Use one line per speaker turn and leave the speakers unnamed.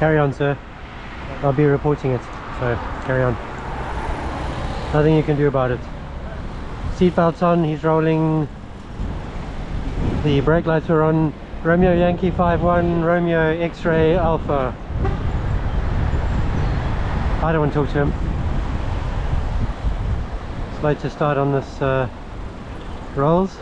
Carry on, sir. I'll be reporting it, so carry on. Nothing you can do about it. Seatbelts on, he's rolling. The brake lights are on. Romeo Yankee 51, Romeo X-ray Alpha. I don't want to talk to him. Slow to start on this Rolls.